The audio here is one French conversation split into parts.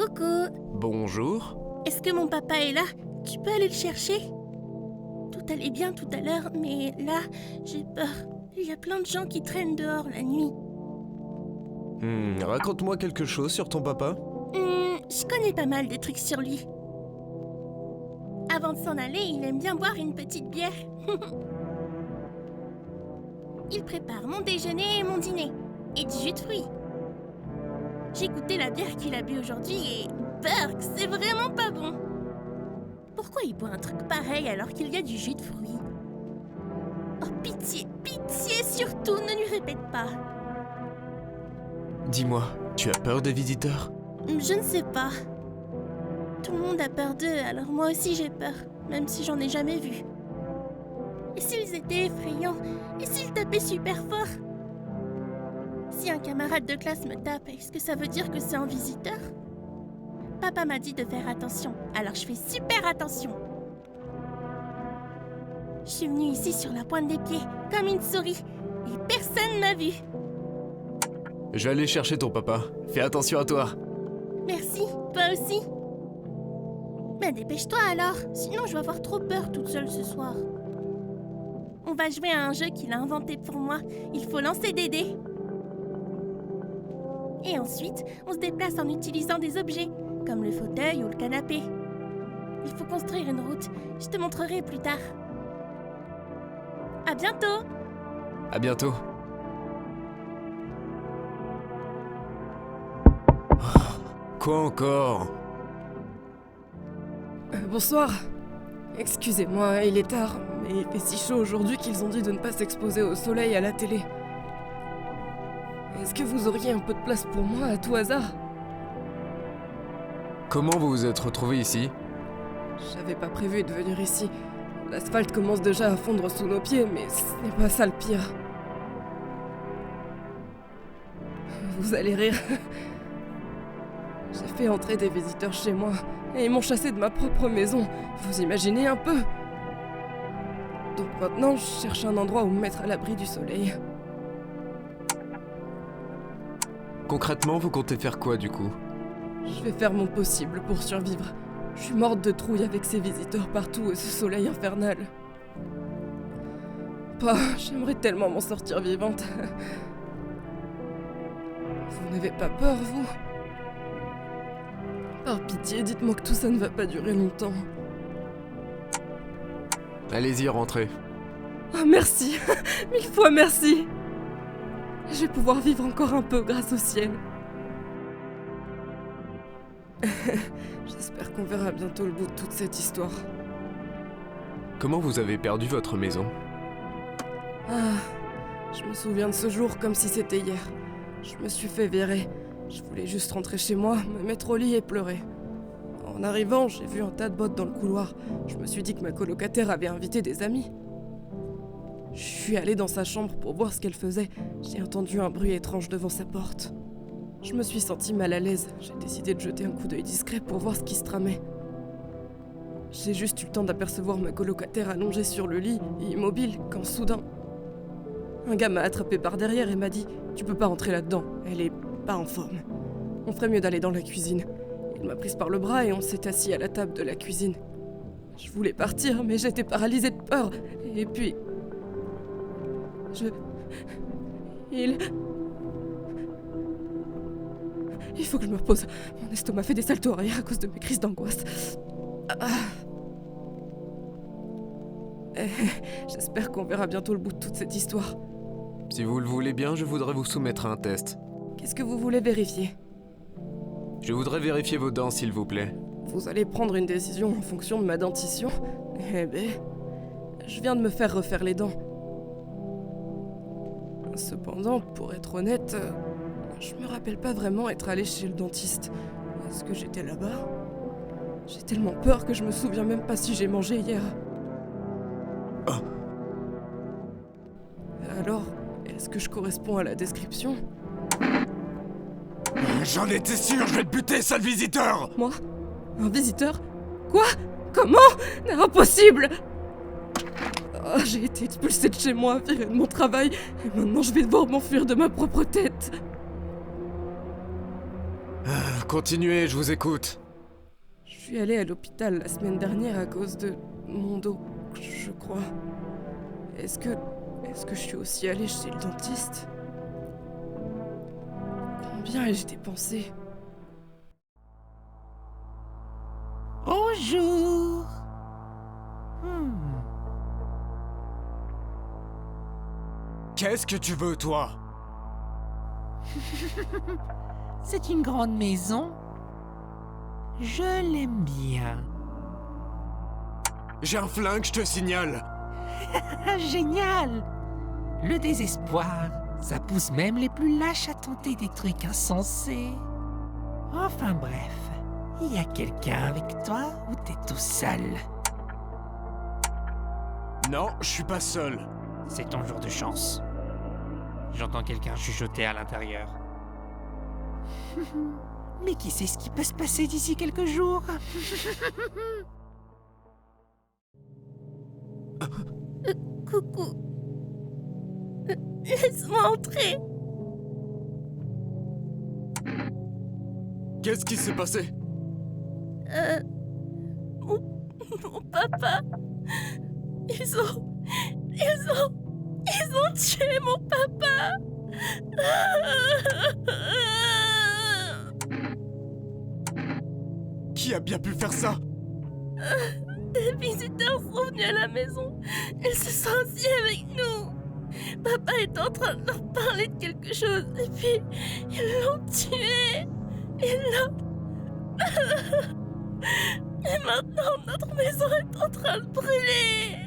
Coucou. Bonjour. Est-ce que mon papa est là? Tu peux aller le chercher? Tout allait bien tout à l'heure, mais là, j'ai peur. Il y a plein de gens qui traînent dehors la nuit. Raconte-moi quelque chose sur ton papa. Je connais pas mal des trucs sur lui. Avant de s'en aller, il aime bien boire une petite bière. Il prépare mon déjeuner et mon dîner. Et du jus de fruits. J'ai goûté la bière qu'il a bu aujourd'hui et... Burk, c'est vraiment pas bon. Pourquoi il boit un truc pareil alors qu'il y a du jus de fruits? Oh pitié, pitié surtout, ne lui répète pas. Dis-moi, tu as peur des visiteurs? Je ne sais pas. Tout le monde a peur d'eux, alors moi aussi j'ai peur, même si j'en ai jamais vu. Et s'ils étaient effrayants? Et s'ils tapaient super fort? Si un camarade de classe me tape, est-ce que ça veut dire que c'est un visiteur? Papa m'a dit de faire attention, alors je fais super attention. Je suis venue ici sur la pointe des pieds, comme une souris, et personne m'a vue. Je vais aller chercher ton papa. Fais attention à toi. Merci, toi aussi. Mais dépêche-toi alors, sinon je vais avoir trop peur toute seule ce soir. On va jouer à un jeu qu'il a inventé pour moi. Il faut lancer des dés. Et ensuite, on se déplace en utilisant des objets, comme le fauteuil ou le canapé. Il faut construire une route. Je te montrerai plus tard. À bientôt! À bientôt. Quoi encore? Bonsoir. Excusez-moi, il est tard, mais il fait si chaud aujourd'hui qu'ils ont dit de ne pas s'exposer au soleil à la télé. Est-ce que vous auriez un peu de place pour moi à tout hasard? Comment vous vous êtes retrouvés ici? J'avais pas prévu de venir ici. L'asphalte commence déjà à fondre sous nos pieds, mais ce n'est pas ça le pire. Vous allez rire. J'ai fait entrer des visiteurs chez moi, et ils m'ont chassé de ma propre maison. Vous imaginez un peu? Donc maintenant, je cherche un endroit où me mettre à l'abri du soleil. Concrètement, vous comptez faire quoi du coup? Je vais faire mon possible pour survivre. Je suis morte de trouille avec ces visiteurs partout et ce soleil infernal. J'aimerais tellement m'en sortir vivante. Vous n'avez pas peur, vous? Par pitié, dites-moi que tout ça ne va pas durer longtemps. Allez-y, rentrez. Ah, merci. 1000 fois merci. Je vais pouvoir vivre encore un peu grâce au ciel. J'espère qu'on verra bientôt le bout de toute cette histoire. Comment vous avez perdu votre maison? Ah, je me souviens de ce jour comme si c'était hier. Je me suis fait virer. Je voulais juste rentrer chez moi, me mettre au lit et pleurer. En arrivant, j'ai vu un tas de bottes dans le couloir. Je me suis dit que ma colocataire avait invité des amis. Je suis allée dans sa chambre pour voir ce qu'elle faisait. J'ai entendu un bruit étrange devant sa porte. Je me suis sentie mal à l'aise. J'ai décidé de jeter un coup d'œil discret pour voir ce qui se tramait. J'ai juste eu le temps d'apercevoir ma colocataire allongée sur le lit et immobile quand soudain... Un gars m'a attrapé par derrière et m'a dit « Tu peux pas rentrer là-dedans, elle est pas en forme. On ferait mieux d'aller dans la cuisine. » Il m'a prise par le bras et on s'est assis à la table de la cuisine. Je voulais partir, mais j'étais paralysée de peur. Et puis... Il faut que je me repose. Mon estomac fait des saltos arrière à cause de mes crises d'angoisse. J'espère qu'on verra bientôt le bout de toute cette histoire. Si vous le voulez bien, je voudrais vous soumettre à un test. Qu'est-ce que vous voulez vérifier? Je voudrais vérifier vos dents, s'il vous plaît. Vous allez prendre une décision en fonction de ma dentition? Eh ben... Je viens de me faire refaire les dents. Cependant, pour être honnête, je me rappelle pas vraiment être allée chez le dentiste. Est-ce que j'étais là-bas? J'ai tellement peur que je me souviens même pas si j'ai mangé hier. Oh. Alors, est-ce que je corresponds à la description? J'en étais sûr, je vais te buter, sale visiteur! Moi? Un visiteur? Quoi? Comment? Impossible! Oh, j'ai été expulsée de chez moi, virée de mon travail, et maintenant je vais devoir m'enfuir de ma propre tête. Continuez, je vous écoute. Je suis allée à l'hôpital la semaine dernière à cause de mon dos, je crois. Est-ce que je suis aussi allée chez le dentiste? Combien ai-je dépensé? Bonjour. Qu'est-ce que tu veux, toi? C'est une grande maison. Je l'aime bien. J'ai un flingue, je te signale. Ah, génial! Le désespoir, ça pousse même les plus lâches à tenter des trucs insensés. Enfin bref, il y a quelqu'un avec toi ou t'es tout seul? Non, je suis pas seul. C'est ton jour de chance. J'entends quelqu'un chuchoter à l'intérieur. Mais qui sait ce qui peut se passer d'ici quelques jours? Coucou. Laisse-moi entrer. Qu'est-ce qui s'est passé? Mon papa. Ils ont tué mon papa. Qui a bien pu faire ça? Des visiteurs sont venus à la maison. Ils se sont assis avec nous. Papa est en train de leur parler de quelque chose et puis ils l'ont tué. Ils l'ont... Et maintenant notre maison est en train de brûler.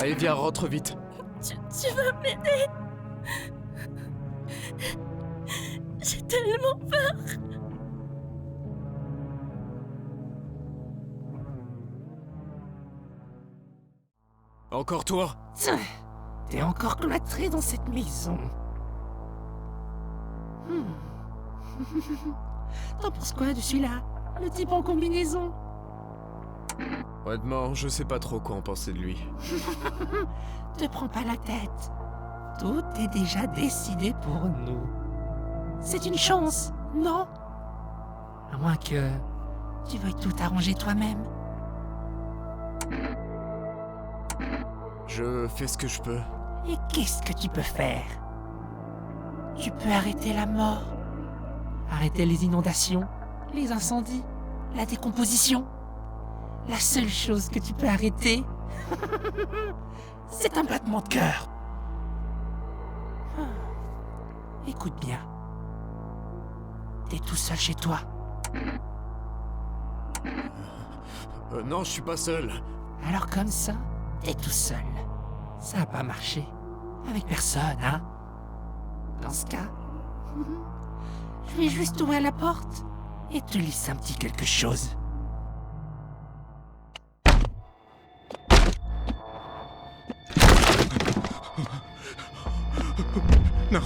Allez, viens, rentre vite. Tu vas m'aider? J'ai tellement peur. Encore toi? Tiens, t'es encore cloîtré dans cette maison. T'en penses quoi de celui-là? Le type en combinaison? Honnêtement, je sais pas trop quoi en penser de lui. Te prends pas la tête. Tout est déjà décidé pour nous. C'est une chance, non? À moins que tu veuilles tout arranger toi-même. Je fais ce que je peux. Et qu'est-ce que tu peux faire? Tu peux arrêter la mort. Arrêter les inondations, les incendies, la décomposition. La seule chose que tu peux arrêter, c'est un battement de cœur. Écoute bien. T'es tout seul chez toi. Non, je suis pas seul. Alors comme ça, t'es tout seul. Ça a pas marché. Avec personne, hein? Dans ce cas, je vais juste ouvrir la porte et te laisser un petit quelque chose. Non.